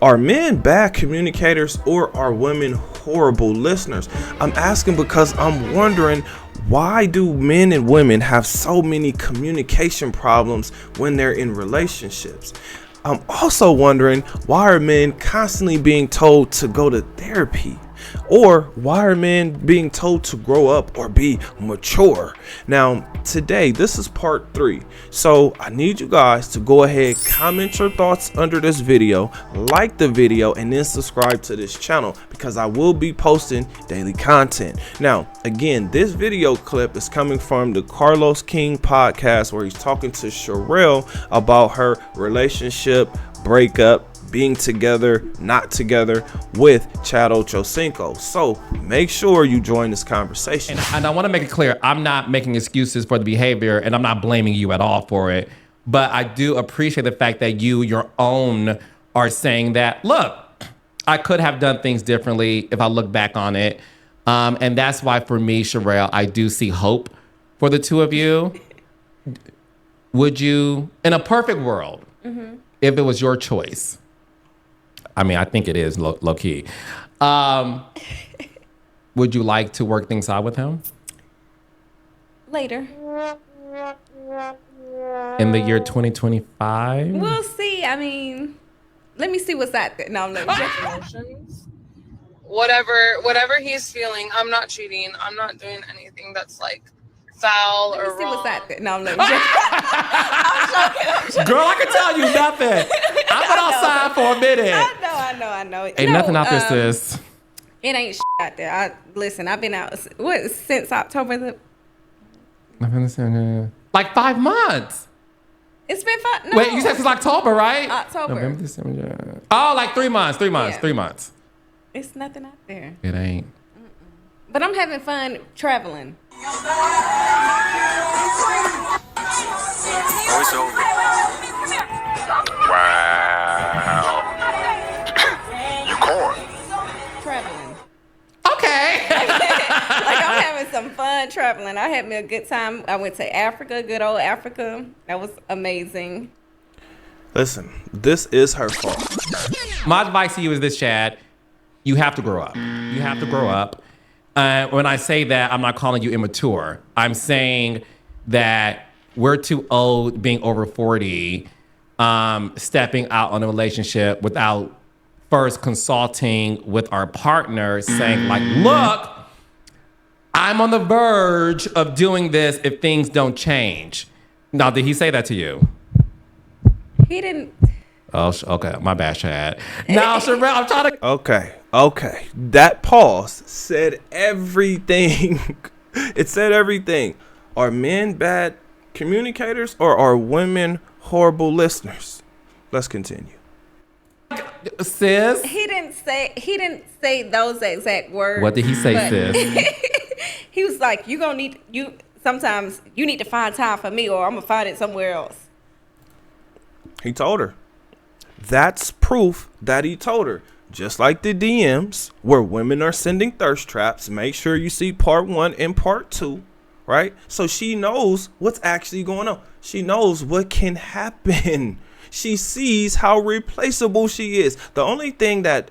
Are men bad communicators or are women horrible listeners? I'm asking because I'm wondering, why do men and women have so many communication problems when they're in relationships? I'm also wondering, why are men constantly being told to go to therapy? Or why are men being told to grow up or be mature? Now, today, this is part 3. So I need you guys to go ahead, comment your thoughts under this video, like the video, and then subscribe to this channel because I will be posting daily content. Now, again, this video clip is coming from the Carlos King podcast where he's talking to Sherelle about her relationship, breakup, being together, not together with Chad Ochocinco. So make sure you join this conversation. And I want to make it clear, I'm not making excuses for the behavior and I'm not blaming you at all for it. But I do appreciate the fact that your own are saying that, look, I could have done things differently if I look back on it. And that's why for me, Sherelle, I do see hope for the two of you. Would you, in a perfect world, if it was your choice, I mean, I think it is low key. Would you like to work things out with him? Later. In the year 2025? We'll see. I mean, let me see what's out there. No, I'm not. Emotions. Whatever he's feeling, I'm not cheating. I'm not doing anything that's like foul or see wrong. What's out there. No, I'm not. I'm joking. Girl, I can tell you nothing. I've been outside for a minute. I know. Ain't nothing out there, sis. It ain't out there. Listen, I've been out since October. Like 5 months. It's been 5. No. Wait, you said since October, right? October. November, December. Oh, like 3 months. 3 months. Yeah. 3 months. It's nothing out there. It ain't. But I'm having fun traveling. Oh, it's over. Wow. You caught. Traveling. Okay. Like I'm having some fun traveling. I had me a good time. I went to Africa, good old Africa. That was amazing. Listen, this is her fault. My advice to you is this, Chad. You have to grow up. You have to grow up. When I say that, I'm not calling you immature. I'm saying that we're too old, being over 40, stepping out on a relationship without first consulting with our partner, saying like, look, I'm on the verge of doing this if things don't change. Now, did he say that to you? He didn't. Oh, okay. My bad, Chad. Now, Sherelle, I'm trying to... Okay. That pause said everything. It said everything. Are men bad communicators or are women horrible listeners? Let's continue. Sis? He didn't say those exact words. What did he say, sis? He was like, sometimes you need to find time for me or I'm going to find it somewhere else. He told her. That's proof that he told her. Just like the DMs where women are sending thirst traps, make sure you see part 1 and part 2, right? So she knows what's actually going on. She knows what can happen. She sees how replaceable she is. The only thing that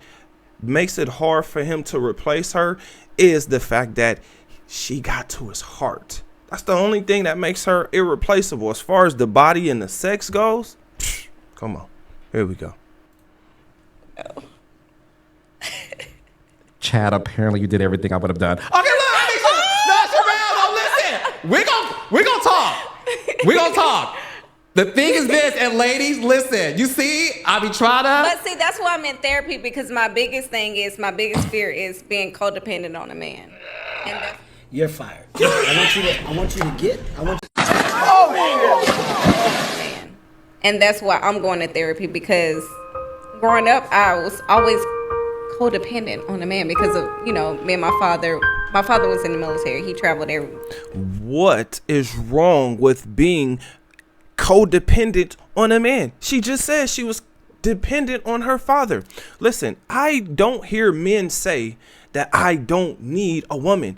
makes it hard for him to replace her is the fact that she got to his heart. That's the only thing that makes her irreplaceable. As far as the body and the sex goes, come on. Here we go. No. Chad, apparently you did everything I would have done. Okay, look, I mean, no, Sherelle, no, listen. We're gonna talk. We're gonna talk. The thing is this, and ladies, listen. You see, I be trying to. But see, that's why I'm in therapy because my biggest fear is being codependent on a man. And that's You're fired. I want you to get. man. And that's why I'm going to therapy because growing up, I was always codependent on a man because of, me and my father. My father was in the military. He traveled everywhere. What is wrong with being codependent on a man? She just said she was dependent on her father. Listen, I don't hear men say that I don't need a woman.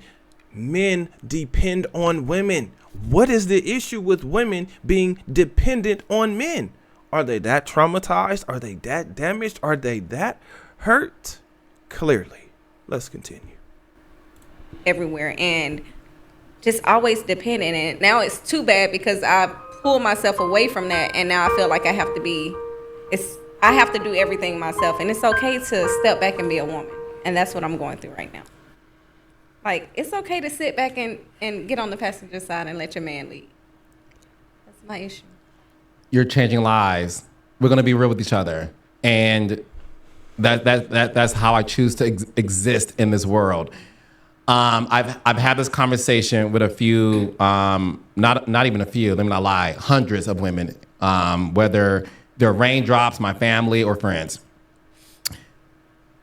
Men depend on women. What is the issue with women being dependent on men? Are they that traumatized? Are they that damaged? Are they that hurt? Clearly. Let's continue. Everywhere and just always dependent. And now it's too bad because I pulled myself away from that, and now I feel like I have to do everything myself. And it's okay to step back and be a woman. And that's what I'm going through right now. Like, it's okay to sit back and get on the passenger side and let your man lead. That's my issue. You're changing lives. We're going to be real with each other. And that's how I choose to exist in this world. I've had this conversation with a few, not even a few, let me not lie, hundreds of women, whether they're raindrops, my family, or friends.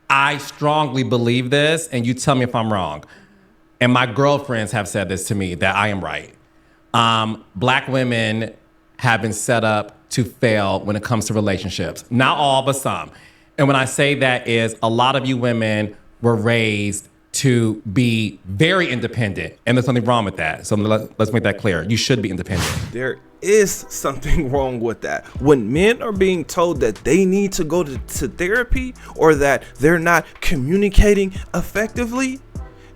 I strongly believe this, and you tell me if I'm wrong. And my girlfriends have said this to me, that I am right. Black women have been set up to fail when it comes to relationships. Not all, but some. And when I say that is, a lot of you women were raised to be very independent, and there's nothing wrong with that. So let's make that clear. You should be independent. There is something wrong with that. When men are being told that they need to go to therapy, or that they're not communicating effectively,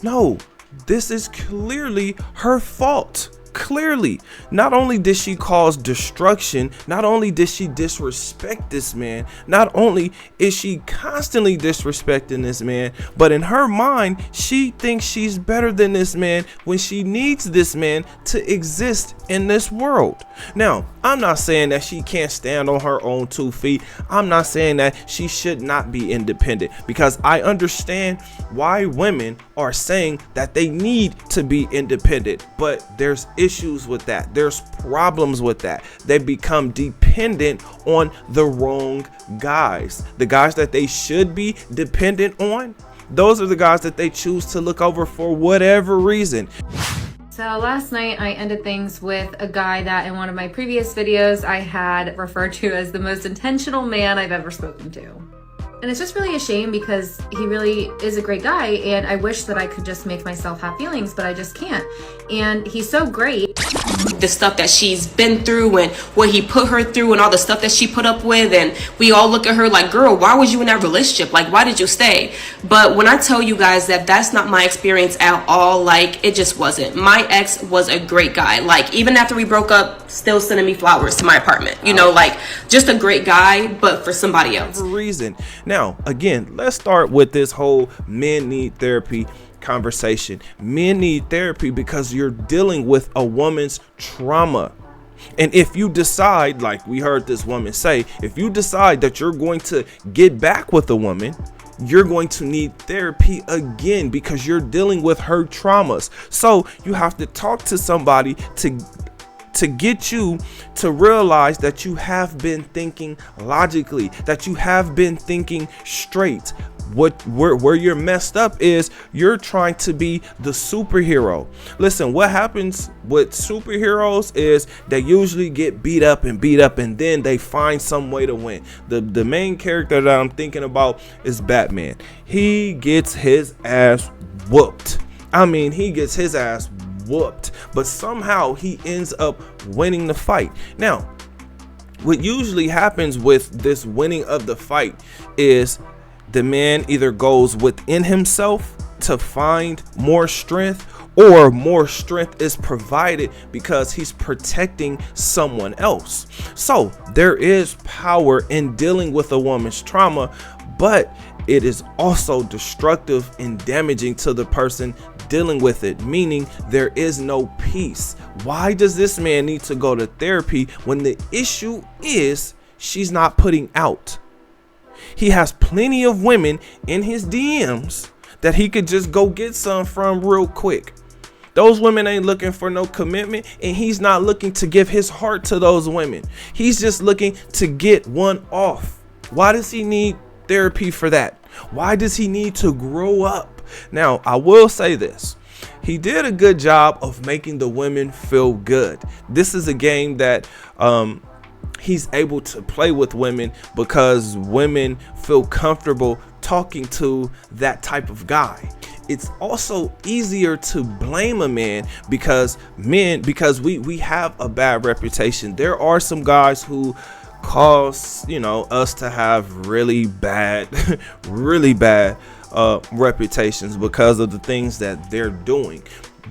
no, this is clearly her fault. Clearly, not only did she cause destruction, not only did she disrespect this man, not only is she constantly disrespecting this man, but in her mind, she thinks she's better than this man when she needs this man to exist in this world. Now, I'm not saying that she can't stand on her own 2 feet. I'm not saying that she should not be independent, because I understand why women are saying that they need to be independent, but there's issues with that. There's problems with that. They become dependent on the wrong guys. The guys that they should be dependent on, those are the guys that they choose to look over for whatever reason. So last night I ended things with a guy that in one of my previous videos I had referred to as the most intentional man I've ever spoken to. And it's just really a shame because he really is a great guy, and I wish that I could just make myself have feelings, but I just can't. And he's so great. The stuff that she's been through and what he put her through and all the stuff that she put up with, and we all look at her like, girl, why was you in that relationship? Like, why did you stay? But when I tell you guys that that's not my experience at all, like, it just wasn't. My ex was a great guy. Like, even after we broke up, still sending me flowers to my apartment, you know, like, just a great guy, but for somebody else. Reason. Now, again, let's start with this whole men need therapy conversation. Men need therapy because you're dealing with a woman's trauma. And if you decide, like we heard this woman say, if you decide that you're going to get back with a woman, you're going to need therapy again because you're dealing with her traumas. So you have to talk to somebody to get you to realize that you have been thinking logically, that you have been thinking straight. Where you're messed up is you're trying to be the superhero. Listen, what happens with superheroes is they usually get beat up and then they find some way to win. The main character that I'm thinking about is Batman. He gets his ass whooped. I mean, he gets his ass whooped, but somehow he ends up winning the fight. Now, what usually happens with this winning of the fight is the man either goes within himself to find more strength, or more strength is provided because he's protecting someone else. So there is power in dealing with a woman's trauma, but it is also destructive and damaging to the person dealing with it, meaning there is no peace. Why does this man need to go to therapy when the issue is she's not putting out? He has plenty of women in his DMs that he could just go get some from real quick. Those women ain't looking for no commitment, and he's not looking to give his heart to those women. He's just looking to get one off. Why does he need therapy for that? Why does he need to grow up? Now, I will say this. He did a good job of making the women feel good. This is a game that he's able to play with women because women feel comfortable talking to that type of guy. It's also easier to blame a man because we have a bad reputation. There are some guys who cause, you know, us to have really bad really bad reputations because of the things that they're doing.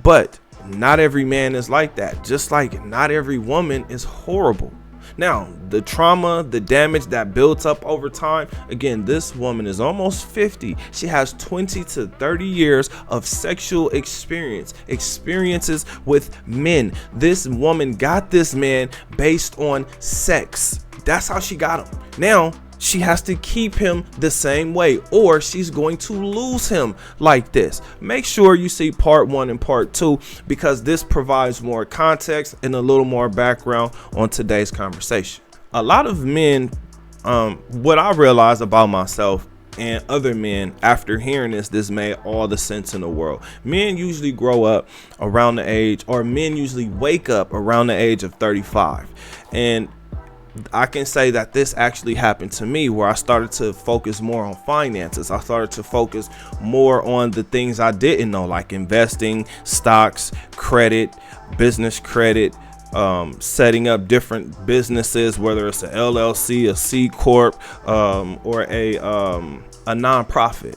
But not every man is like that, just like not every woman is horrible. Now, the trauma, the damage that builds up over time, again, this woman is almost 50. She has 20 to 30 years of sexual experiences with men. This woman got this man based on sex. That's how she got him. Now, she has to keep him the same way, or she's going to lose him like this. Make sure you see part 1 and part 2, because this provides more context and a little more background on today's conversation. A lot of men, what I realized about myself and other men after hearing this made all the sense in the world. Men usually grow up around the age, or men usually wake up around the age of 35. And I can say that this actually happened to me, where I started to focus more on finances. I started to focus more on the things I didn't know, like investing, stocks, credit, business credit, setting up different businesses, whether it's a LLC, a C Corp, or a nonprofit,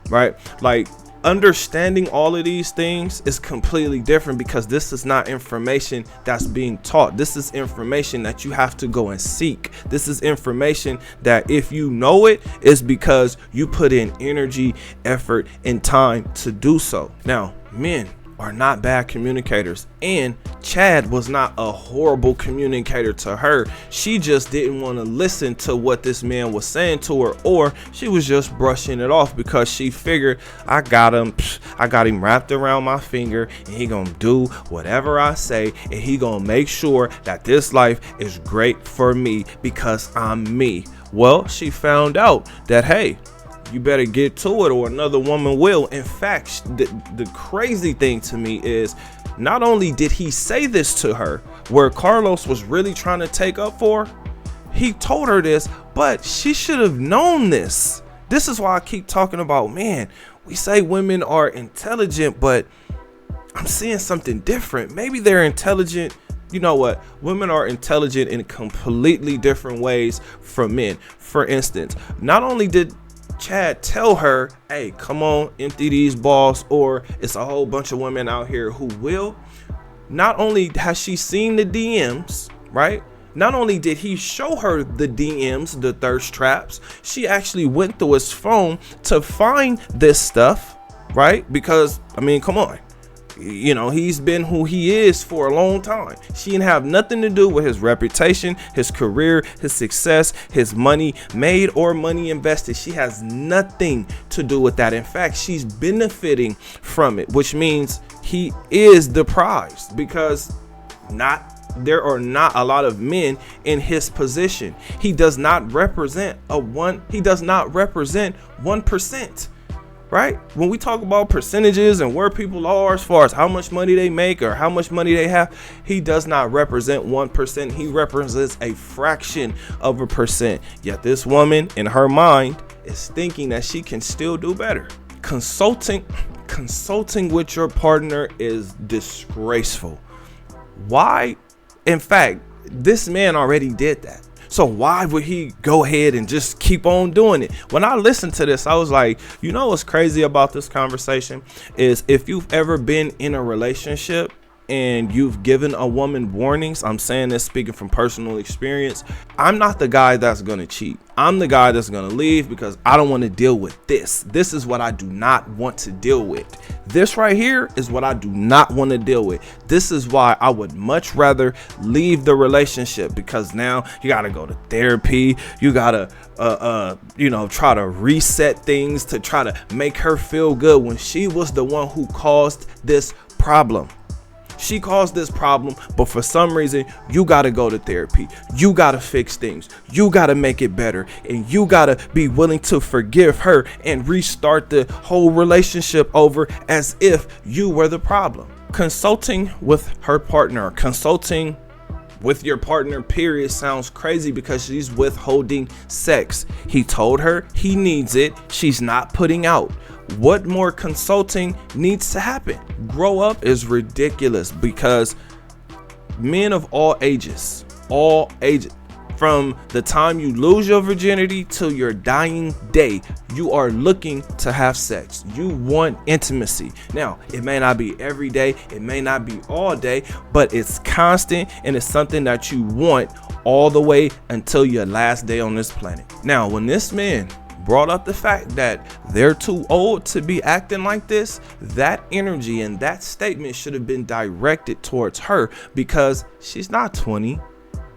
right? Like, understanding all of these things is completely different, because this is not information that's being taught. This is information that you have to go and seek. This is information that if you know it, is because you put in energy, effort, and time to do so. Now, men are not bad communicators, and Chad was not a horrible communicator to her. She just didn't want to listen to what this man was saying to her, or she was just brushing it off because she figured, I got him wrapped around my finger, and he gonna do whatever I say, and he gonna make sure that this life is great for me because I'm me. Well, she found out that, hey, you better get to it or another woman will. In fact, the crazy thing to me is, not only did he say this to her, where Carlos was really trying to take up for her, he told her this, but she should have known this. This is why I keep talking about, man, we say women are intelligent, but I'm seeing something different. Maybe they're intelligent. You know what? Women are intelligent in completely different ways from men. For instance, not only did Chad tell her, hey, come on, empty these balls, or it's a whole bunch of women out here who will. Not only has she seen the DMs, right? Not only did he show her the DMs, the thirst traps, she actually went through his phone to find this stuff, right? Because, I mean, come on. You know, he's been who he is for a long time. She didn't have nothing to do with his reputation, his career, his success, his money made or money invested. She has nothing to do with that. In fact, she's benefiting from it, which means he is the prize, because there are not a lot of men in his position. He does not represent 1%. Right? When we talk about percentages and where people are as far as how much money they make or how much money they have, he does not represent 1%. He represents a fraction of a percent. Yet this woman, in her mind, is thinking that she can still do better. Consulting with your partner is disgraceful. Why? In fact, this man already did that. So why would he go ahead and just keep on doing it? When I listened to this, I was like, you know what's crazy about this conversation is, if you've ever been in a relationship and you've given a woman warnings, I'm saying this speaking from personal experience, I'm not the guy that's gonna cheat. I'm the guy that's gonna leave because I don't want to deal with this. This is what I do not want to deal with. This right here is what I do not want to deal with. This is why I would much rather leave the relationship, because now you gotta go to therapy. You gotta try to reset things to try to make her feel good when she was the one who caused this problem. She caused this problem, but for some reason, you got to go to therapy. You got to fix things. You got to make it better. And you got to be willing to forgive her and restart the whole relationship over as if you were the problem. Consulting with her partner, consulting with your partner, period, sounds crazy because she's withholding sex. He told her he needs it. She's not putting out. What more consulting needs to happen? Grow up is ridiculous, because men of all ages, first From the time you lose your virginity till your dying day, you are looking to have sex. You want intimacy. Now, it may not be every day, it may not be all day, but it's constant and it's something that you want all the way until your last day on this planet. Now, when this man brought up the fact that they're too old to be acting like this, that energy and that statement should have been directed towards her, because she's not 20,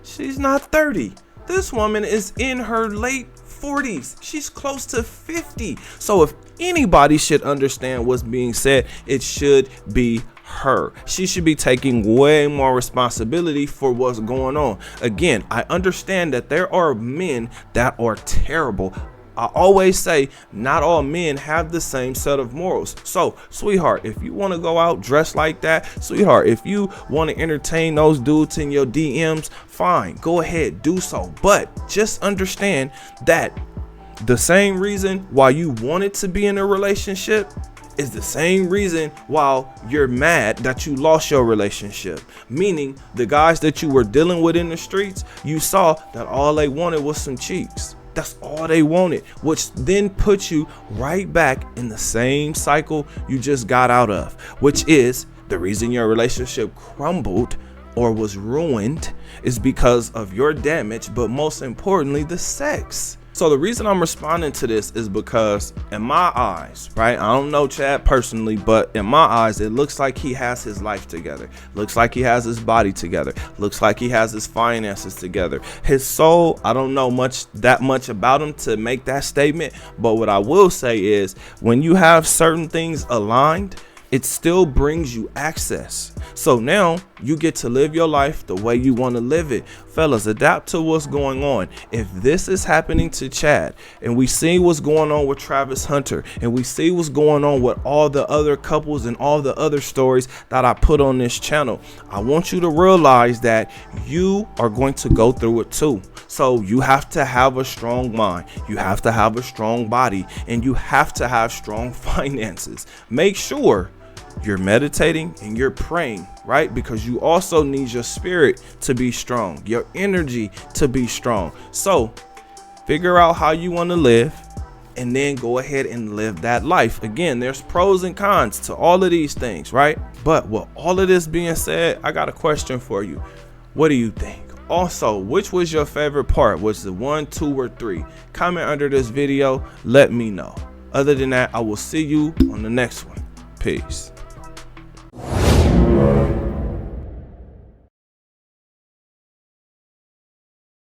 she's not 30. This woman is in her late 40s. She's close to 50. So if anybody should understand what's being said, it should be her. She should be taking way more responsibility for what's going on. Again, I understand that there are men that are terrible. I always say not all men have the same set of morals. So, sweetheart, if you want to go out dressed like that, sweetheart, if you want to entertain those dudes in your DMs, fine, go ahead, do so. But just understand that the same reason why you wanted to be in a relationship is the same reason why you're mad that you lost your relationship. Meaning the guys that you were dealing with in the streets, you saw that all they wanted was some cheeks. That's all they wanted, which then puts you right back in the same cycle you just got out of, which is the reason your relationship crumbled or was ruined is because of your damage, but most importantly, the sex. So the reason I'm responding to this is because in my eyes, right, I don't know Chad personally, but in my eyes, it looks like he has his life together. Looks like he has his body together. Looks like he has his finances together. His soul, I don't know that much about him to make that statement. But what I will say is when you have certain things aligned, it still brings you access. So now you get to live your life the way you want to live it. Fellas, adapt to what's going on. If this is happening to Chad, and we see what's going on with Travis Hunter, and we see what's going on with all the other couples and all the other stories that I put on this channel, I want you to realize that you are going to go through it too. So you have to have a strong mind, you have to have a strong body, and you have to have strong finances. Make sure you're meditating and you're praying, right? Because you also need your spirit to be strong, your energy to be strong. So figure out how you want to live and then go ahead and live that life. Again, there's pros and cons to all of these things, right? But with all of this being said, I got a question for you. What do you think? Also, which was your favorite part? Was it 1, 2, or 3? Comment under this video. Let me know. Other than that, I will see you on the next one. Peace.